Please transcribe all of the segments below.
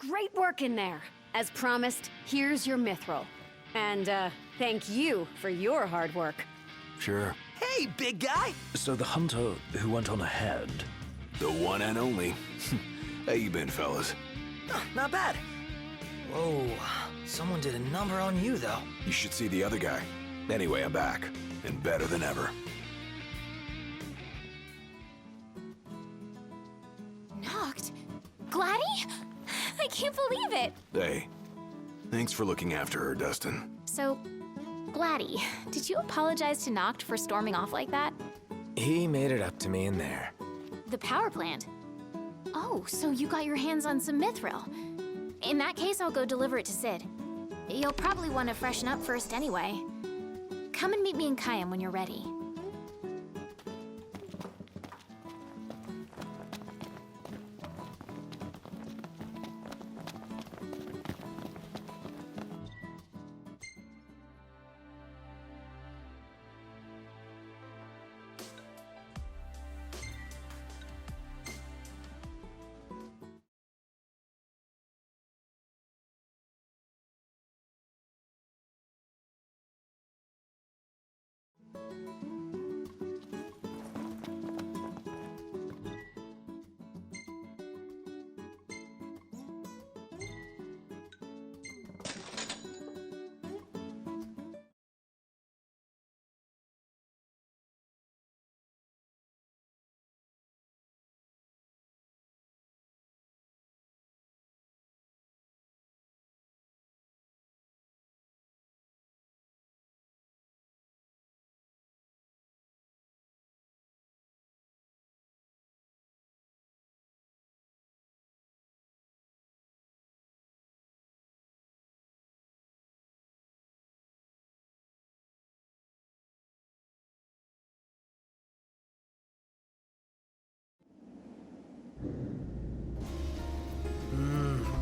Great work in there. As promised, here's your mithril. And, thank you for your hard work. Sure. Hey, big guy! So the hunter who went on ahead... The one and only. How you been, fellas? Oh, not bad. Whoa, someone did a number on you, though. You should see the other guy. Anyway, I'm back, and better than ever. Knocked? Gladdy? I can't believe it! Hey, thanks for looking after her, Dustin. So, Gladdy, did you apologize to Noct for storming off like that? He made it up to me in there. The power plant? Oh, so you got your hands on some mithril. In that case, I'll go deliver it to Sid. You'll probably want to freshen up first anyway. Come and meet me in Kayam when you're ready.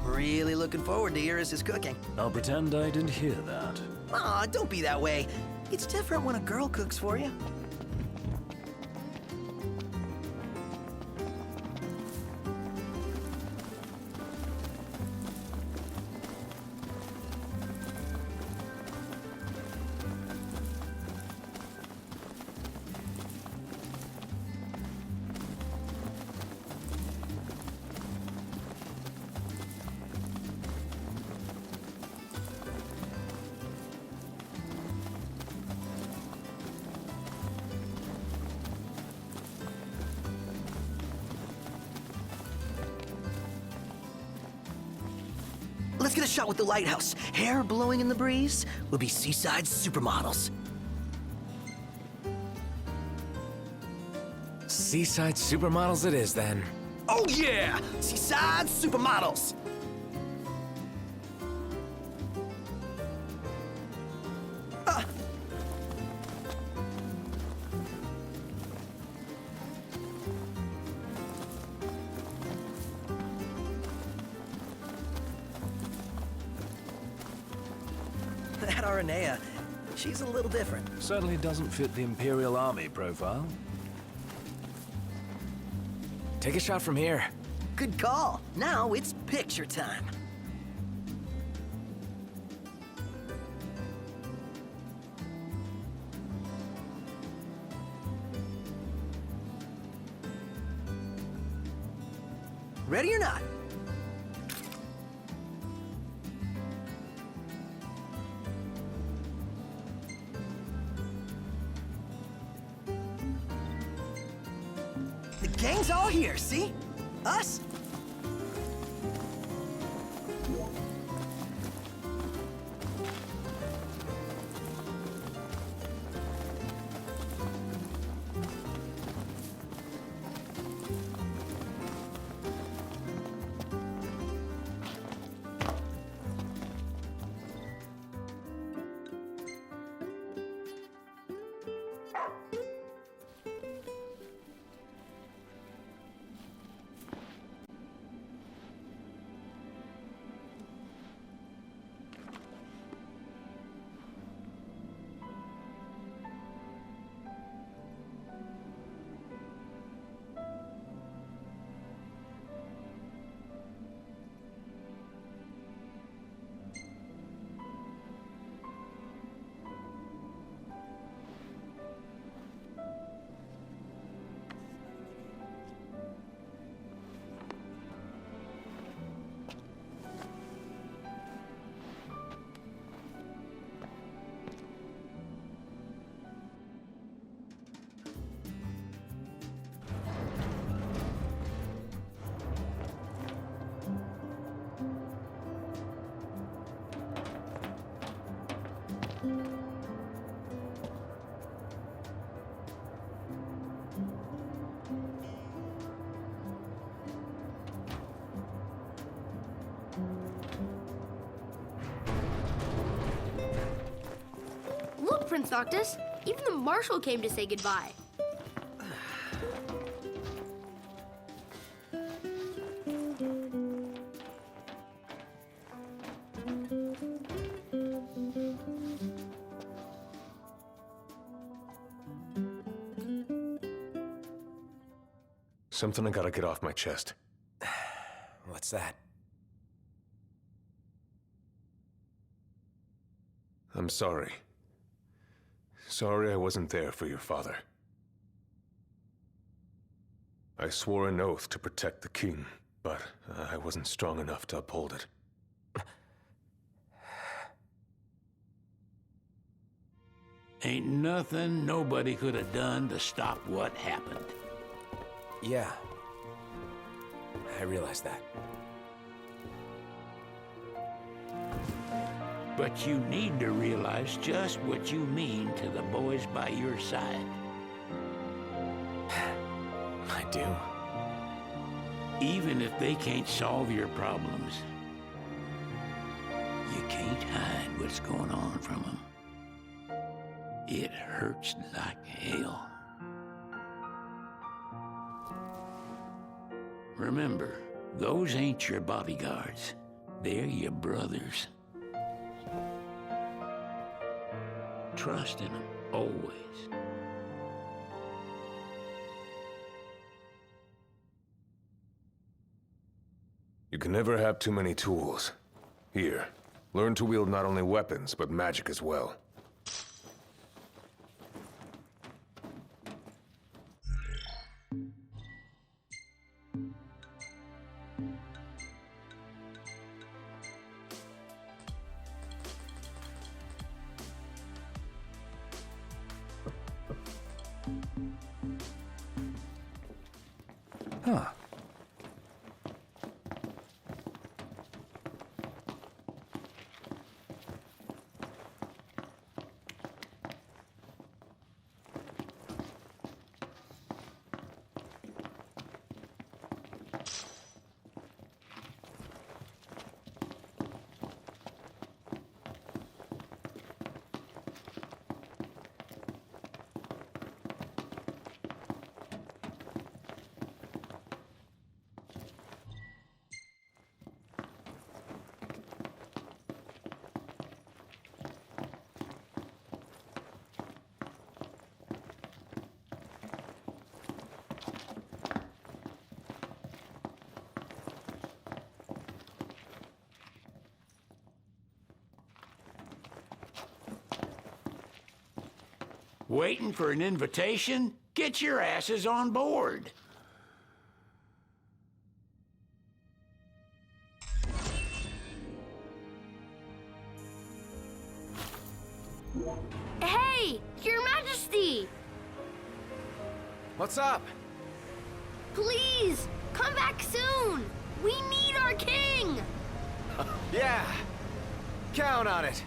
Really looking forward to Iris' cooking. I'll pretend I didn't hear that. Aw, don't be that way. It's different when a girl cooks for you. Let's get a shot with the lighthouse. Hair blowing in the breeze. We'll be seaside supermodels. Seaside supermodels it is, then. Oh yeah! Seaside supermodels! That Aranea, she's a little different. Certainly doesn't fit the Imperial Army profile. Take a shot from here. Good call. Now it's picture time. Ready or not? The gang's all here, see? Us? Look, Prince Noctis, even the Marshal came to say goodbye. Something I gotta get off my chest. What's that? I'm sorry. Sorry I wasn't there for your father. I swore an oath to protect the king, but I wasn't strong enough to uphold it. Ain't nothing nobody could have done to stop what happened. Yeah. I realize that. But you need to realize just what you mean to the boys by your side. I do. Even if they can't solve your problems, you can't hide what's going on from them. It hurts like hell. Remember, those ain't your bodyguards. They're your brothers. Trust in them, always. You can never have too many tools. Here, learn to wield not only weapons, but magic as well. Huh. Waiting for an invitation? Get your asses on board. Hey, Your Majesty! What's up? Please, come back soon! We need our king! Yeah. Count on it.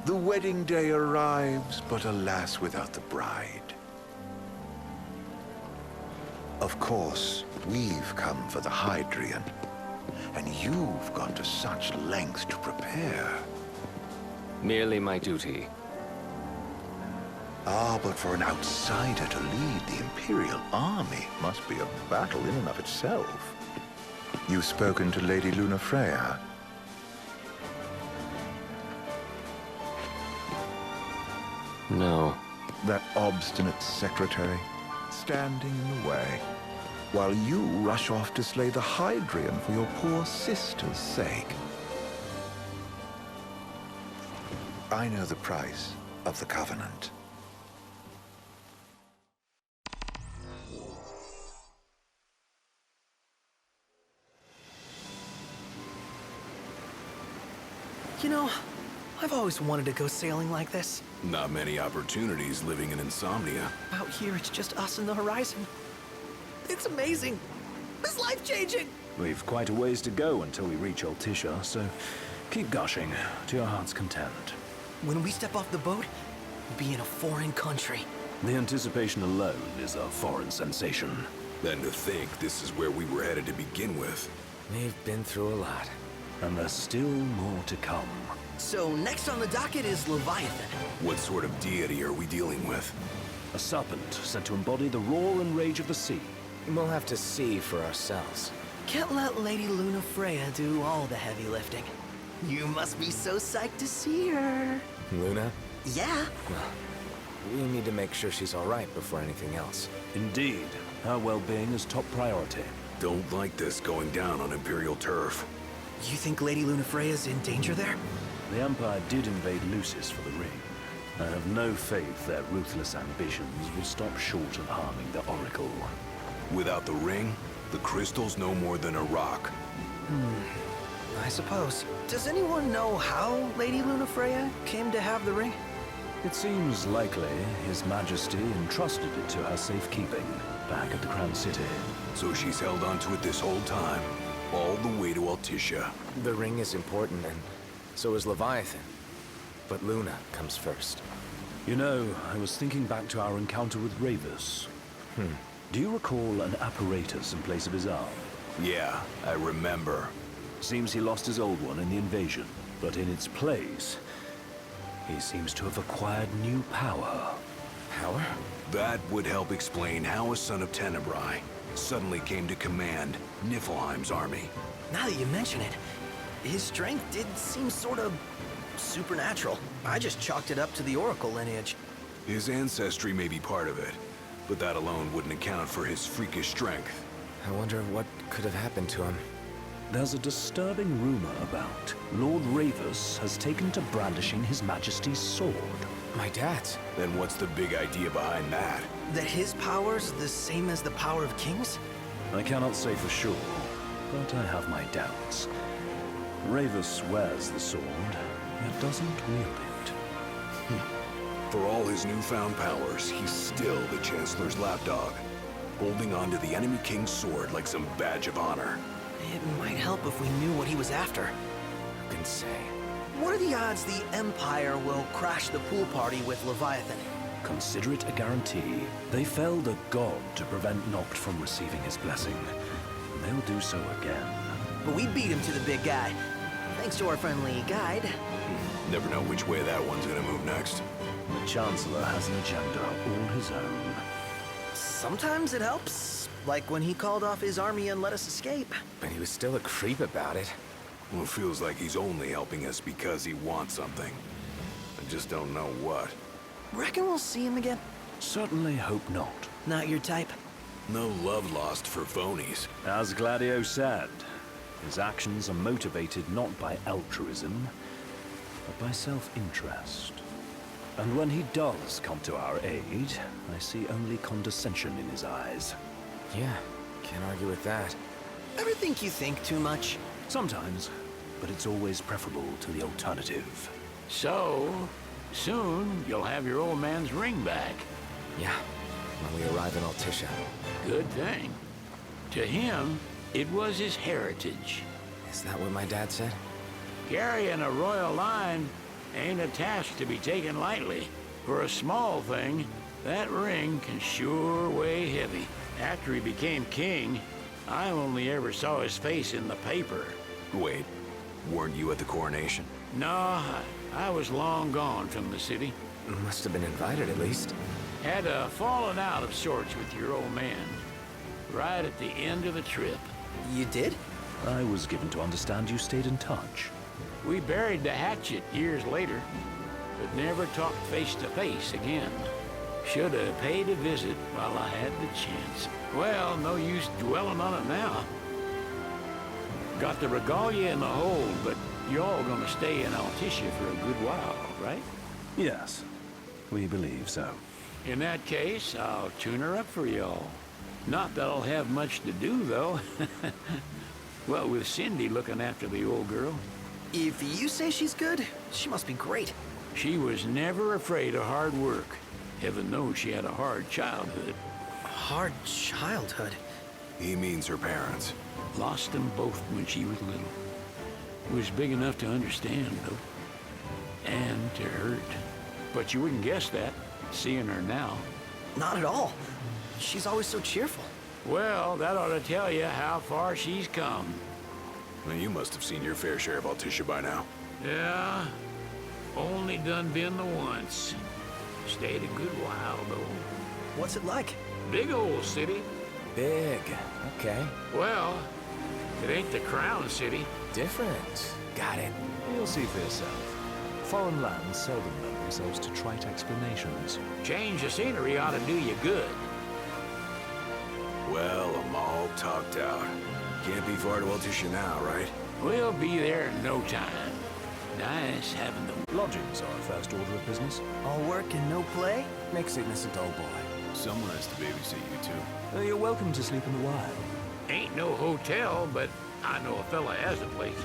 The wedding day arrives, but alas, without the bride. Of course, we've come for the Hydrian, and you've gone to such lengths to prepare. Merely my duty. Ah, but for an outsider to lead the Imperial army must be a battle in and of itself. You've spoken to Lady Lunafreya? No. That obstinate secretary, standing in the way, while you rush off to slay the Hydrian for your poor sister's sake. I know the price of the Covenant. You know, I've always wanted to go sailing like this. Not many opportunities living in Insomnia. Out here, it's just us and the horizon. It's amazing. It's life-changing. We've quite a ways to go until we reach Altisha, so keep gushing to your heart's content. When we step off the boat, we'll be in a foreign country. The anticipation alone is a foreign sensation. Then to think this is where we were headed to begin with. We've been through a lot. And there's still more to come. So next on the docket is Leviathan. What sort of deity are we dealing with? A serpent said to embody the roar and rage of the sea. We'll have to see for ourselves. Can't let Lady Lunafreya do all the heavy lifting. You must be so psyched to see her. Luna? Yeah. Well, we need to make sure she's all right before anything else. Indeed, her well-being is top priority. Don't like this going down on Imperial turf. You think Lady Lunafreya's in danger there? The Empire did invade Lucis for the ring. I have no faith their ruthless ambitions will stop short of harming the Oracle. Without the ring, the crystal's no more than a rock. I suppose. Does anyone know how Lady Lunafreya came to have the ring? It seems likely His Majesty entrusted it to her safekeeping back at the Crown City. So she's held onto it this whole time, all the way to Altisha. The ring is important, and so is Leviathan. But Luna comes first. You know, I was thinking back to our encounter with Ravus. Do you recall an apparatus in place of his arm? Yeah, I remember. Seems he lost his old one in the invasion, but in its place, he seems to have acquired new power. Power? That would help explain how a son of Tenebrae suddenly came to command Niflheim's army. Now that you mention it, his strength did seem sort of supernatural. I just chalked it up to the Oracle lineage. His ancestry may be part of it, but that alone wouldn't account for his freakish strength. I wonder what could have happened to him. There's a disturbing rumor about Lord Ravus has taken to brandishing His Majesty's sword. My dad's. Then what's the big idea behind that? That his power's the same as the power of kings? I cannot say for sure, but I have my doubts. Ravus wears the sword, yet doesn't wield it. For all his newfound powers, he's still the Chancellor's lapdog, holding on to the enemy king's sword like some badge of honor. It might help if we knew what he was after. Who can say? What are the odds the Empire will crash the pool party with Leviathan? Consider it a guarantee. They felled a god to prevent Noct from receiving his blessing. And they'll do so again. But we beat him to the big guy, thanks to our friendly guide. Never know which way that one's gonna move next. The Chancellor has an agenda all his own. Sometimes it helps, like when he called off his army and let us escape. But he was still a creep about it. Well, it feels like he's only helping us because he wants something. I just don't know what. Reckon we'll see him again? Certainly hope not. Not your type? No love lost for phonies. As Gladio said, his actions are motivated not by altruism, but by self-interest. And when he does come to our aid, I see only condescension in his eyes. Yeah, can't argue with that. Ever think you think too much? Sometimes, but it's always preferable to the alternative. So, soon you'll have your old man's ring back. Yeah, when we arrive in Altisha. Good thing. To him, it was his heritage. Is that what my dad said? Carrying a royal line ain't a task to be taken lightly. For a small thing, that ring can sure weigh heavy. After he became king, I only ever saw his face in the paper. Wait, weren't you at the coronation? No, I was long gone from the city. Must have been invited at least. Had a falling out of sorts with your old man. Right at the end of the trip. You did? I was given to understand you stayed in touch. We buried the hatchet years later, but never talked face to face again. Should have paid a visit while I had the chance. Well, no use dwelling on it now. Got the regalia in the hold, but you're all gonna stay in Altissia for a good while, right? Yes, we believe so. In that case, I'll tune her up for y'all. Not that I'll have much to do, though. Well, with Cindy looking after the old girl. If you say she's good, she must be great. She was never afraid of hard work. Heaven knows she had a hard childhood. Hard childhood. He means her parents. Lost them both when she was little. Was big enough to understand, though. And to hurt. But you wouldn't guess that, seeing her now. Not at all. She's always so cheerful. Well, that ought to tell you how far she's come. Well, you must have seen your fair share of Altissia by now. Yeah, only done been the once. Stayed a good while, though. What's it like? Big old city. Big. Okay. Well, it ain't the crown city. Different. Got it. You'll see for yourself. Foreign lands seldom lend themselves to trite explanations. Change of scenery ought to do you good. Well, I'm all talked out. Can't be far to Altissia now, right? We'll be there in no time. Nice having the... Lodgings are a first order of business. All work and no play? Makes sickness a dull boy. Someone has to babysit you two. You're welcome to sleep in the wild. Ain't no hotel, but I know a fella has a place.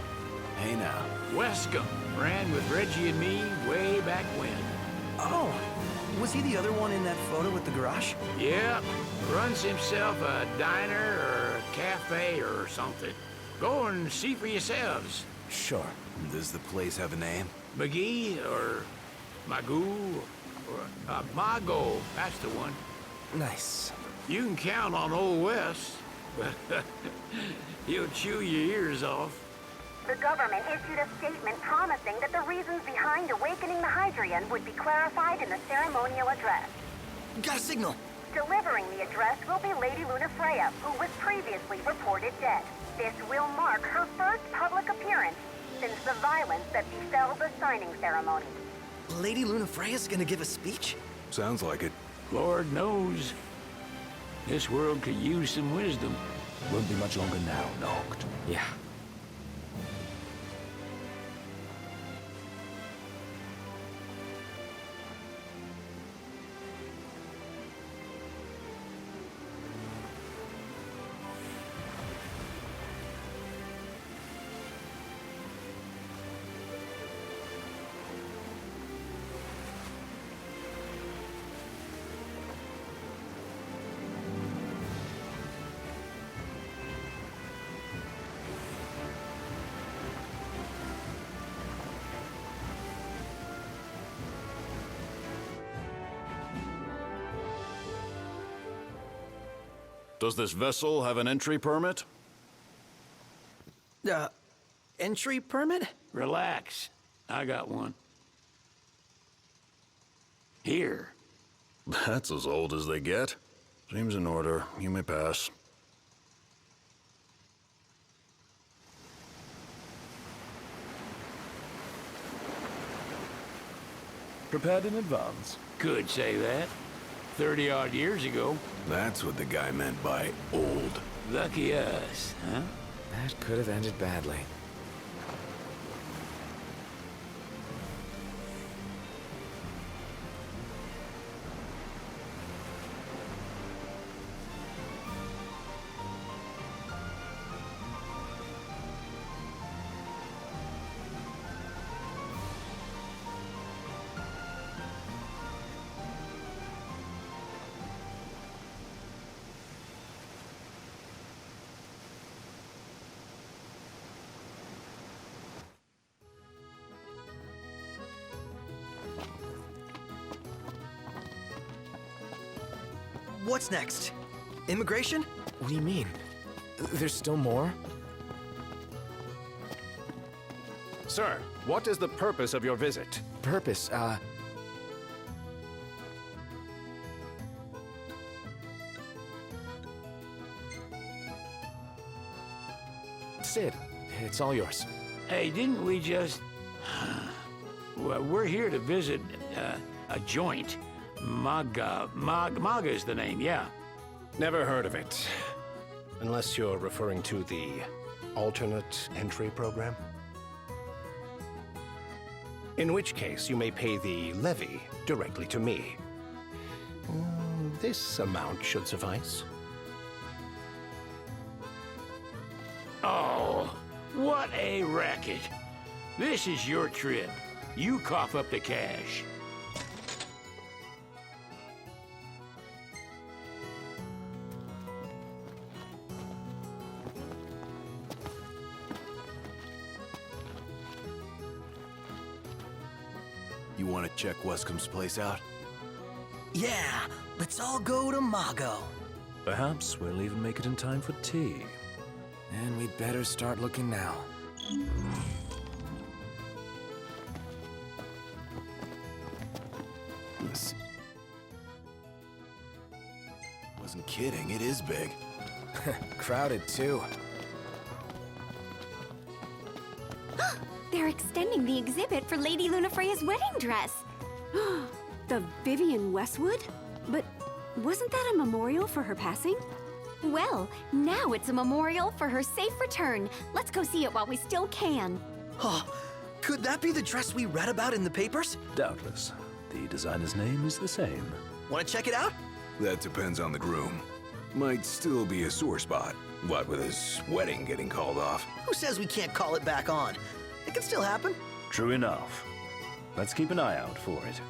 Hey now. Wescombe ran with Reggie and me way back when. Oh, was he the other one in that photo at the garage? Yeah, runs himself a diner or a cafe or something. Go and see for yourselves. Sure. Does the place have a name? McGee or Magoo or Mago, that's the one. Nice. You can count on Old West, but he'll chew your ears off. The government issued a statement promising that the reasons behind awakening the Hydrian would be clarified in the ceremonial address. Got a signal. Delivering the address will be Lady Lunafreya, who was previously reported dead. This will mark her first public appearance since the violence that befell the signing ceremony. Lady Lunafreya's gonna give a speech? Sounds like it. Lord knows. This world could use some wisdom. Won't be much longer now, Noct. Yeah. Does this vessel have an entry permit? Entry permit? Relax. I got one. Here. That's as old as they get. Seems in order. You may pass. Prepared in advance. Could say that. 30-odd years ago. That's what the guy meant by old. Lucky us, huh? That could have ended badly. What's next? Immigration? What do you mean? There's still more? Sir, what is the purpose of your visit? Purpose, Sid, it's all yours. Hey, didn't we just... Well, we're here to visit a joint. Maga is the name, yeah. Never heard of it. Unless you're referring to the alternate entry program. In which case, you may pay the levy directly to me. This amount should suffice. Oh, what a racket. This is your trip. You cough up the cash. You want to check Wescomb's place out? Yeah, let's all go to Mago. Perhaps we'll even make it in time for tea. And we'd better start looking now. Wasn't kidding, it is big. Crowded, too. They're extending the exhibit for Lady Lunafreya's wedding dress. The Vivian Westwood? But wasn't that a memorial for her passing? Well, now it's a memorial for her safe return. Let's go see it while we still can. Oh, could that be the dress we read about in the papers? Doubtless. The designer's name is the same. Want to check it out? That depends on the groom. Might still be a sore spot. What with his wedding getting called off? Who says we can't call it back on? It can still happen. True enough. Let's keep an eye out for it.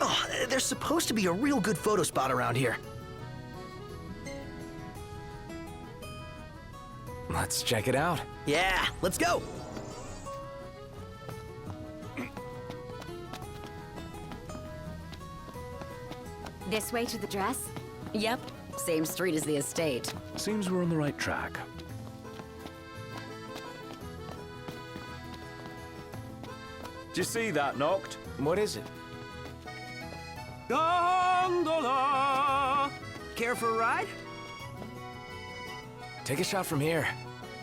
Oh, there's supposed to be a real good photo spot around here. Let's check it out. Yeah, let's go. This way to the dress? Yep, same street as the estate. Seems we're on the right track. Did you see that, Noct? What is it? Gondola! Care for a ride? Take a shot from here.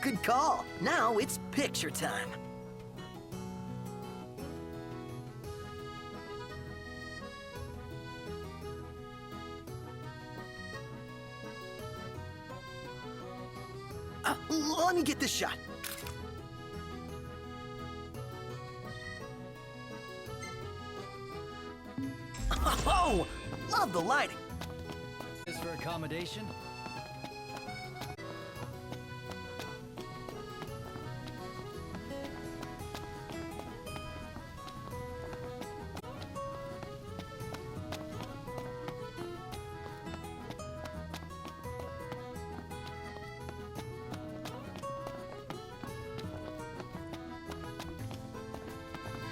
Good call. Now it's picture time. Let me get this shot. Oh, love the lighting. Is for accommodation?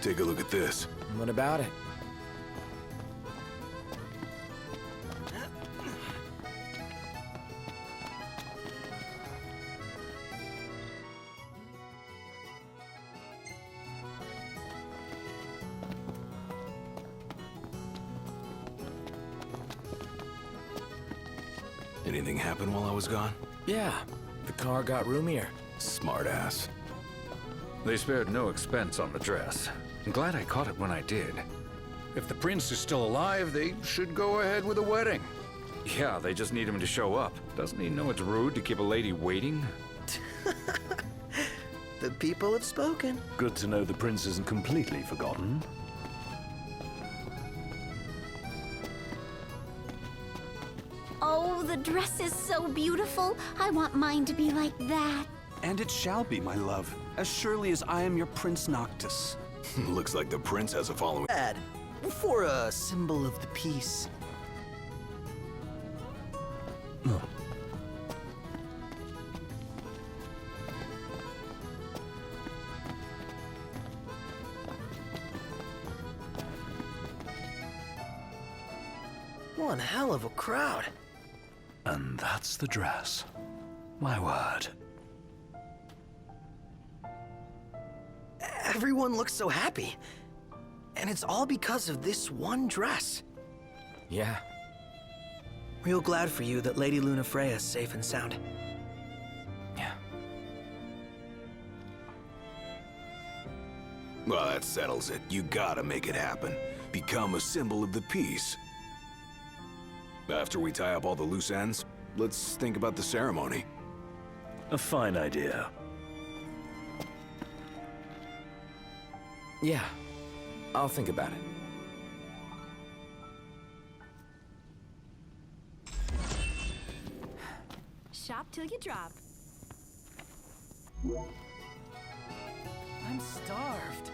Take a look at this. What about it? Anything happen while I was gone? Yeah, the car got roomier. Smart ass. They spared no expense on the dress. I'm glad I caught it when I did. If the prince is still alive, they should go ahead with the wedding. Yeah, they just need him to show up. Doesn't he know it's rude to keep a lady waiting? The people have spoken. Good to know the prince isn't completely forgotten. Oh, the dress is so beautiful. I want mine to be like that. And it shall be, my love, as surely as I am your Prince Noctis. Looks like the prince has a following. Dad, for a symbol of the peace. One hell of a crowd. And that's the dress. My word. Everyone looks so happy. And it's all because of this one dress. Yeah. Real glad for you that Lady Lunafreya's safe and sound. Yeah. Well, that settles it. You gotta make it happen. Become a symbol of the peace. After we tie up all the loose ends, let's think about the ceremony. A fine idea. Yeah. I'll think about it. Shop till you drop. I'm starved.